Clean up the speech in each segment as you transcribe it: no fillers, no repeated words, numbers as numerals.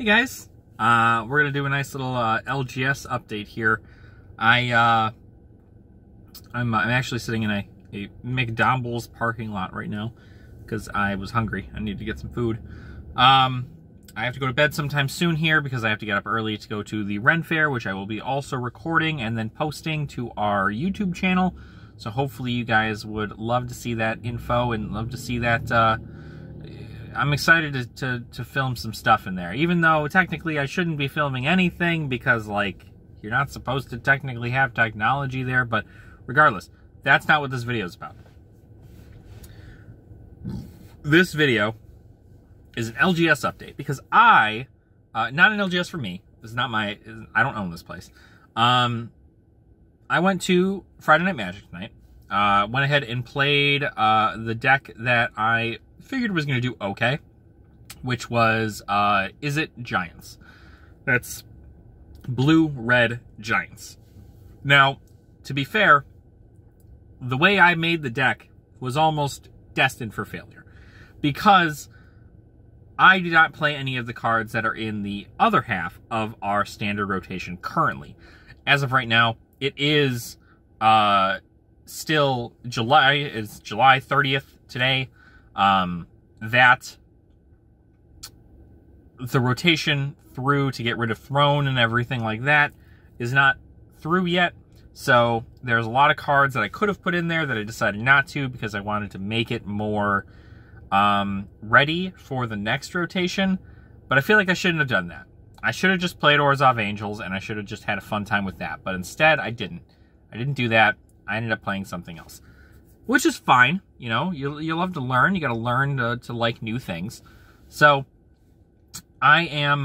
Hey guys, we're gonna do a nice little LGS update here. I'm actually sitting in a McDonald's parking lot right now because I was hungry. I need to get some food. I have to go to bed sometime soon here because I have to get up early to go to the Ren Fair, which I will be also recording and then posting to our YouTube channel. So hopefully you guys would love to see that info and love to see that. I'm excited to film some stuff in there, even though technically I shouldn't be filming anything because, like, you're not supposed to technically have technology there, but regardless, that's not what this video is about. This video is an LGS update because not an LGS for me. This is not my, I don't own this place. I went to Friday Night Magic tonight. Went ahead and played the deck that I figured was going to do okay, which was Is It Giants. That's blue-red Giants. Now, to be fair, the way I made the deck was almost destined for failure because I do not play any of the cards that are in the other half of our standard rotation currently. As of right now, it is still July. It's July 30th today. That the rotation through to get rid of Throne and everything like that is not through yet. So there's a lot of cards that I could have put in there that I decided not to because I wanted to make it more ready for the next rotation. But I feel like I shouldn't have done that. I should have just played Orzhov Angels and I should have just had a fun time with that. But instead, I didn't. I didn't do that. I ended up playing something else, which is fine. You know, you'll have to learn. You got to learn to like new things. So I am,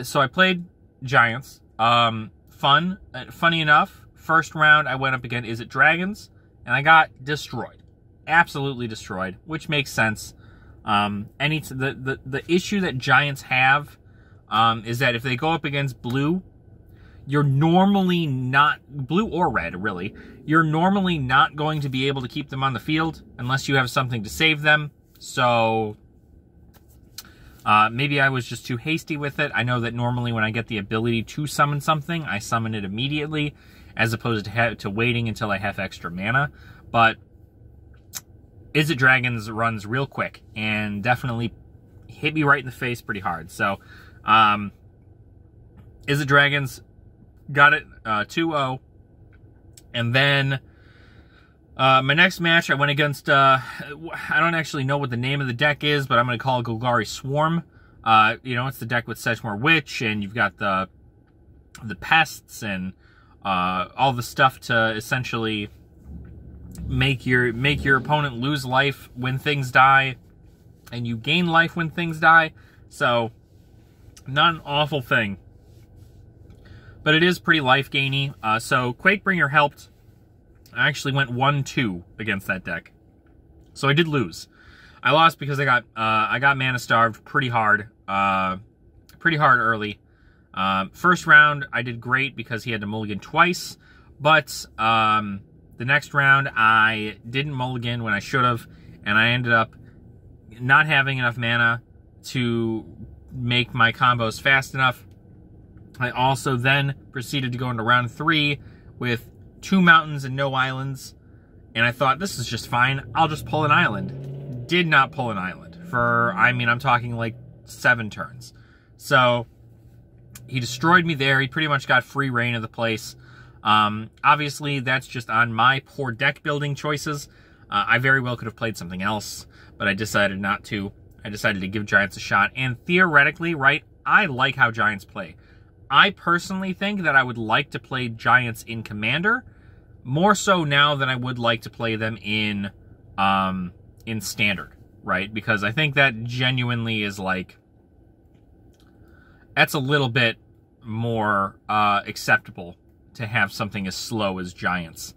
so I played Giants. Funny enough, first round I went up against Is It Dragons, and I got destroyed. Absolutely destroyed, which makes sense. The issue that Giants have is that if they go up against blue, you're normally not, blue or red, really, you're normally not going to be able to keep them on the field unless you have something to save them. So maybe I was just too hasty with it. I know that normally when I get the ability to summon something, I summon it immediately, as opposed to waiting until I have extra mana. But Is It Dragons runs real quick and definitely hit me right in the face pretty hard. So Is It Dragons got it 2-0. And then my next match, I went against, I don't actually know what the name of the deck is, but I'm going to call it Golgari Swarm. You know, it's the deck with Sedgemoor Witch, and you've got the pests and all the stuff to essentially make your opponent lose life when things die, and you gain life when things die. So, not an awful thing. But it is pretty life-gainy. So Quakebringer helped. I actually went 1-2 against that deck. So I did lose. I lost because I got mana starved pretty hard. Early. First round I did great because he had to mulligan twice. But the next round I didn't mulligan when I should have, and I ended up not having enough mana to make my combos fast enough. I also then proceeded to go into round 3 with 2 mountains and no islands. And I thought, this is just fine. I'll just pull an island. Did not pull an island for, I mean, I'm talking like 7 turns. So he destroyed me there. He pretty much got free reign of the place. Obviously, that's just on my poor deck building choices. I very well could have played something else, but I decided not to. I decided to give Giants a shot. And theoretically, right, I like how Giants play. I personally think that I would like to play Giants in Commander, more so now than I would like to play them in Standard, right? Because I think that genuinely is like, that's a little bit more acceptable to have something as slow as Giants.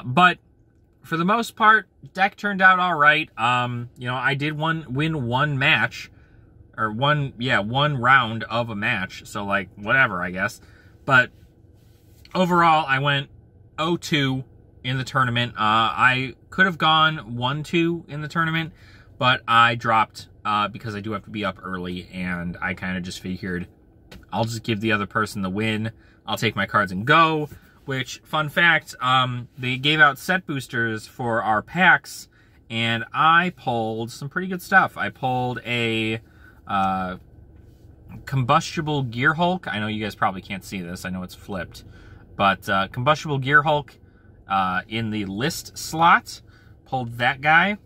But for the most part, deck turned out all right. You know, I did win one match. Or one round of a match, so like, whatever, I guess. But overall, I went 0-2 in the tournament. I could have gone 1-2 in the tournament, but I dropped because I do have to be up early, and I kind of just figured I'll just give the other person the win. I'll take my cards and go, which, fun fact, they gave out set boosters for our packs, and I pulled some pretty good stuff. I pulled a combustible Gear Hulk. I know you guys probably can't see this. I know it's flipped. But combustible Gear Hulk in the list slot. Pulled that guy.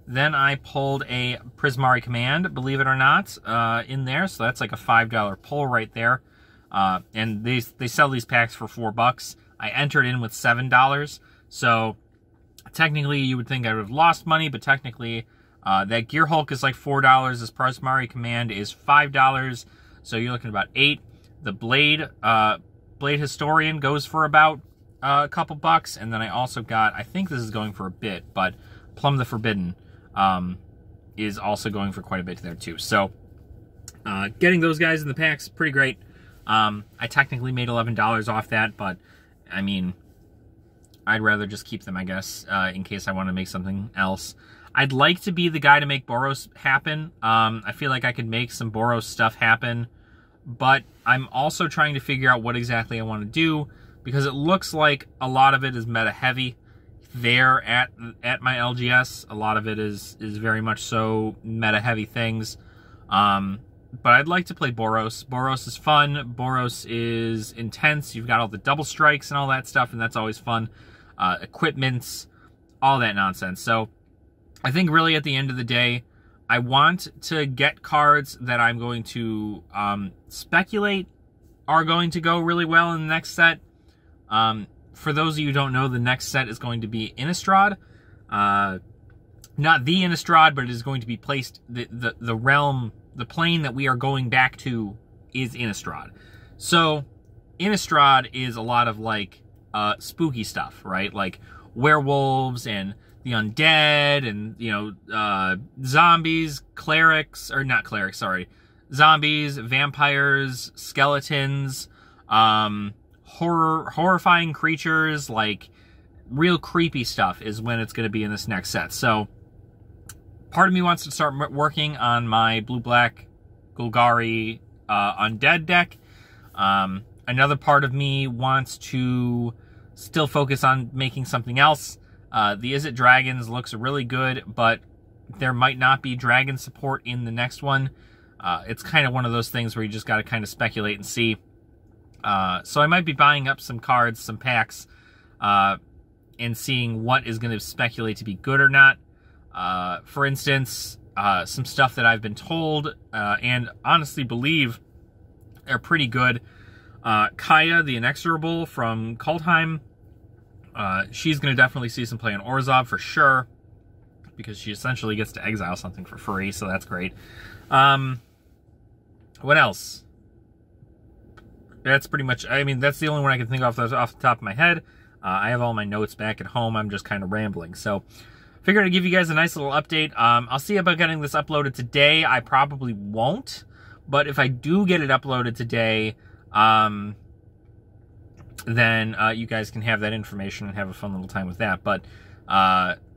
Then I pulled a Prismari Command, believe it or not, in there. So that's like a $5 pull right there. And they sell these packs for $4. I entered in with $7. So technically you would think I would have lost money, but technically that Gear Hulk is like $4. This Prismari Command is $5. So you're looking at about $8. The Blade Historian goes for about a couple bucks. And then I also got, I think this is going for a bit, but Plum the Forbidden is also going for quite a bit there too. So getting those guys in the packs, pretty great. I technically made $11 off that, but I mean, I'd rather just keep them, I guess, in case I want to make something else. I'd like to be the guy to make Boros happen. I feel like I could make some Boros stuff happen, but I'm also trying to figure out what exactly I want to do, because it looks like a lot of it is meta heavy there at my LGS. A lot of it is very much so meta heavy things. But I'd like to play Boros. Boros is fun. Boros is intense. You've got all the double strikes and all that stuff, and that's always fun. Equipments, all that nonsense. So I think really at the end of the day, I want to get cards that I'm going to speculate are going to go really well in the next set. For those of you who don't know, the next set is going to be Innistrad. Not the Innistrad, but it is going to be placed, the realm, the plane that we are going back to is Innistrad. So Innistrad is a lot of like spooky stuff, right? Like werewolves and the undead and, you know, zombies, clerics, or not clerics, sorry. Zombies, vampires, skeletons, horrifying creatures, like real creepy stuff is when it's going to be in this next set. So part of me wants to start working on my blue-black Golgari undead deck. Another part of me wants to still focus on making something else. The Is It Dragons looks really good, but there might not be dragon support in the next one. It's kind of one of those things where you just got to kind of speculate and see. So I might be buying up some cards, some packs, and seeing what is going to speculate to be good or not. For instance, some stuff that I've been told and honestly believe are pretty good. Kaya, the Inexorable from Kaldheim, she's going to definitely see some play on Orzhov for sure, because she essentially gets to exile something for free, so that's great. What else? That's pretty much, I mean, that's the only one I can think of off the top of my head. I have all my notes back at home. I'm just kind of rambling. So, figured I'd give you guys a nice little update. I'll see about getting this uploaded today. I probably won't. But if I do get it uploaded today, then you guys can have that information and have a fun little time with that. But,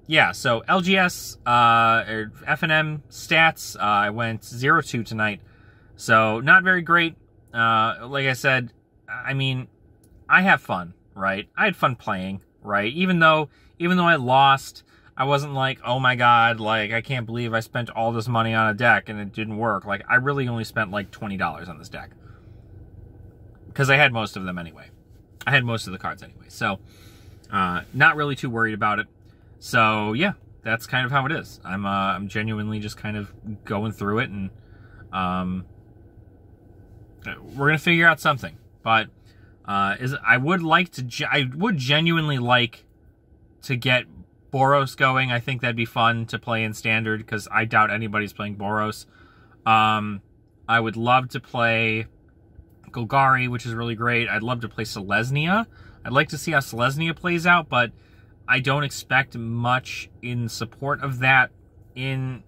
yeah, so LGS, or FNM stats, I went 0-2 tonight. So, not very great. Like I said, I mean, I have fun, right? I had fun playing, right? Even though I lost, I wasn't like, oh my god, like, I can't believe I spent all this money on a deck and it didn't work. Like, I really only spent like $20 on this deck. Because I had most of them anyway. I had most of the cards anyway. So, not really too worried about it. So, yeah, that's kind of how it is. I'm genuinely just kind of going through it, and, we're gonna figure out something, but I would genuinely like to get Boros going. I think that'd be fun to play in Standard, because I doubt anybody's playing Boros. I would love to play Golgari, which is really great. I'd love to play Selesnya. I'd like to see how Selesnya plays out, but I don't expect much in support of that in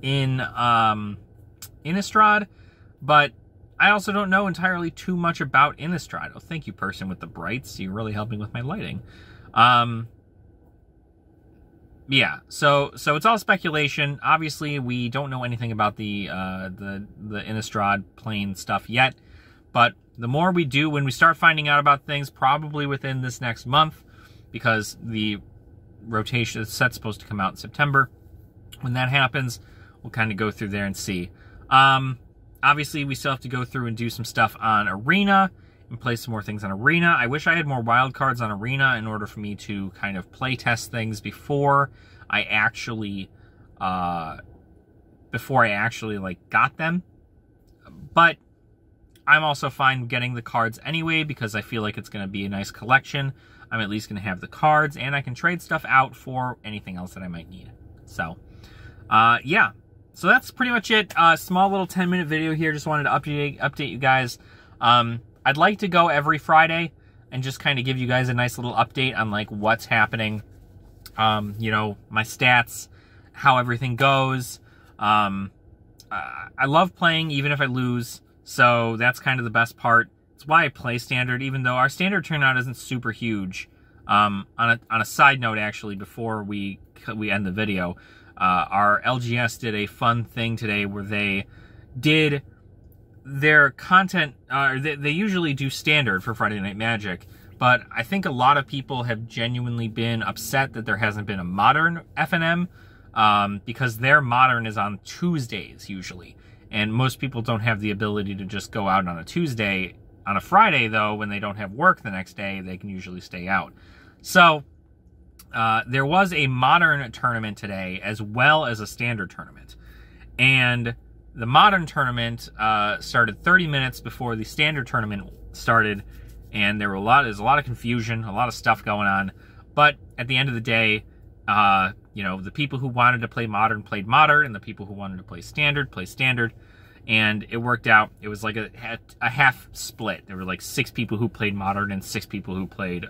Innistrad, but I also don't know entirely too much about Innistrad. Oh, thank you, person with the brights. You're really helping with my lighting. yeah, so it's all speculation. Obviously, we don't know anything about the Innistrad plane stuff yet, but the more we do, when we start finding out about things, probably within this next month, because the rotation set's supposed to come out in September. When that happens, we'll kind of go through there and see. Obviously, we still have to go through and do some stuff on Arena and play some more things on Arena. I wish I had more wild cards on Arena in order for me to kind of play test things before I actually like got them. But I'm also fine getting the cards anyway because I feel like it's going to be a nice collection. I'm at least going to have the cards, and I can trade stuff out for anything else that I might need. So, yeah. So that's pretty much it. Small little 10-minute video here. Just wanted to update you guys. I'd like to go every Friday and just kind of give you guys a nice little update on like what's happening. You know, my stats, how everything goes. I love playing even if I lose. So that's kind of the best part. It's why I play Standard, even though our Standard turnout isn't super huge. On a side note, actually, before we end the video, our LGS did a fun thing today where they did their content. They usually do Standard for Friday Night Magic, but I think a lot of people have genuinely been upset that there hasn't been a Modern FNM, because their Modern is on Tuesdays usually, and most people don't have the ability to just go out on a Tuesday. On a Friday, though, when they don't have work the next day, they can usually stay out. So, there was a Modern tournament today, as well as a Standard tournament. And the Modern tournament started 30 minutes before the Standard tournament started, and there's a lot of confusion, a lot of stuff going on. But at the end of the day, you know, the people who wanted to play Modern played Modern, and the people who wanted to play Standard played Standard. And it worked out. It was like a half split. There were like 6 people who played Modern and 6 people who played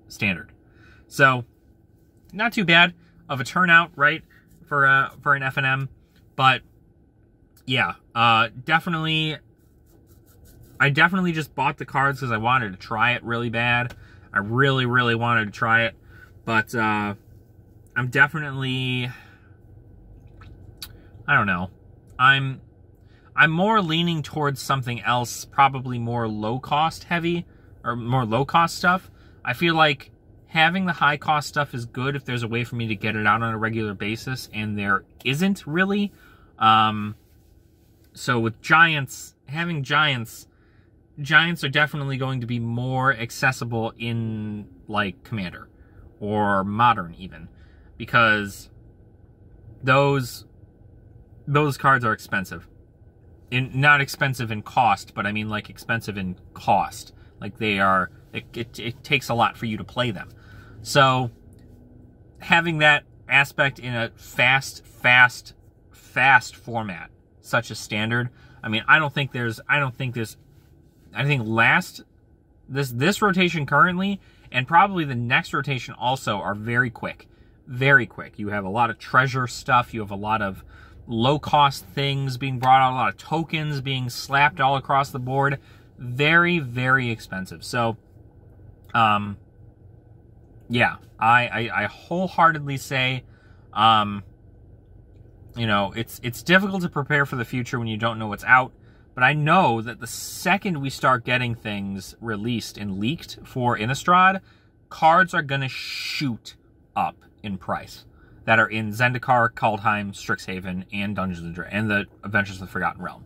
Standard. So, not too bad of a turnout, right, for an FNM. But yeah, I definitely just bought the cards because I wanted to try it really bad. I really, really wanted to try it, but I'm definitely, I don't know. I'm more leaning towards something else, probably more low-cost heavy, or more low-cost stuff. I feel like having the high-cost stuff is good if there's a way for me to get it out on a regular basis, and there isn't really. So with Giants, having Giants are definitely going to be more accessible in, like, Commander, or Modern even, because those cards are expensive. Not expensive in cost, but I mean like expensive in cost. Like they are, it takes a lot for you to play them. So having that aspect in a fast format such as Standard, I mean, I think this rotation currently and probably the next rotation also are very quick. Very quick. You have a lot of treasure stuff, you have a lot of low-cost things being brought out, a lot of tokens being slapped all across the board. Very, very expensive. So, yeah, I wholeheartedly say, you know, it's difficult to prepare for the future when you don't know what's out, but I know that the second we start getting things released and leaked for Innistrad, cards are going to shoot up in price that are in Zendikar, Kaldheim, Strixhaven, and Dungeons & Dragons, and the Adventures of the Forgotten Realm.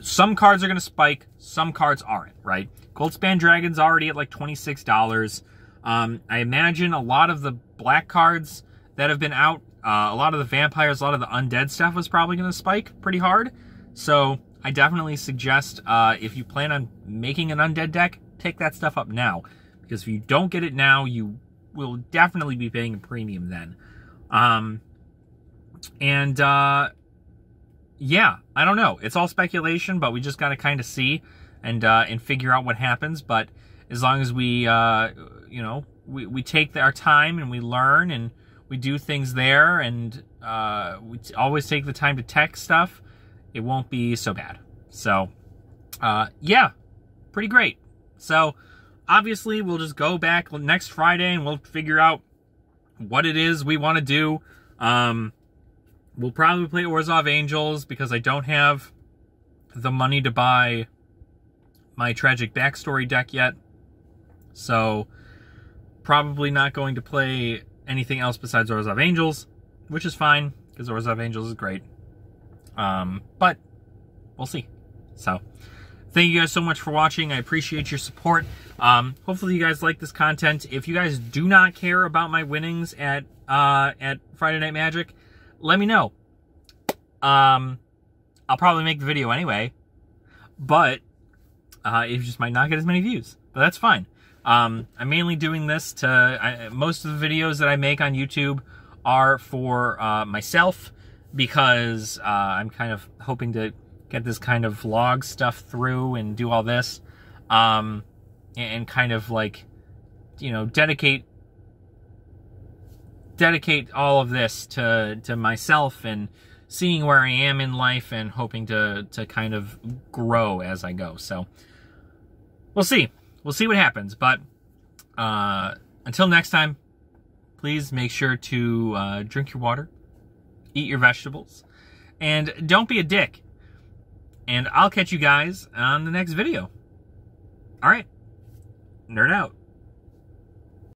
Some cards are going to spike, some cards aren't, right? Goldspan Dragon's already at like $26. I imagine a lot of the black cards that have been out, a lot of the vampires, a lot of the undead stuff was probably going to spike pretty hard. So I definitely suggest, if you plan on making an undead deck, pick that stuff up now. Because if you don't get it now, you will definitely be paying a premium then. Yeah, I don't know. It's all speculation, but we just got to kind of see and figure out what happens. But as long as we, you know, we take our time and we learn and we do things there and we always take the time to tech stuff, it won't be so bad. So, yeah, pretty great. So, obviously, we'll just go back next Friday and we'll figure out what it is we want to do. We'll probably play Orzhov Angels because I don't have the money to buy my Tragic Backstory deck yet. So, probably not going to play anything else besides Orzhov Angels, which is fine, because Orzhov Angels is great. But, we'll see. So, thank you guys so much for watching. I appreciate your support. Hopefully you guys like this content. If you guys do not care about my winnings at Friday Night Magic, let me know. I'll probably make the video anyway, but it just might not get as many views, but that's fine. I'm mainly doing this to, most of the videos that I make on YouTube are for myself, because I'm kind of hoping to get this kind of vlog stuff through and do all this, and kind of like, you know, dedicate all of this to myself and seeing where I am in life and hoping to kind of grow as I go. So we'll see. We'll see what happens. But until next time, please make sure to drink your water, eat your vegetables, and don't be a dick. And I'll catch you guys on the next video. All right. Nerd out.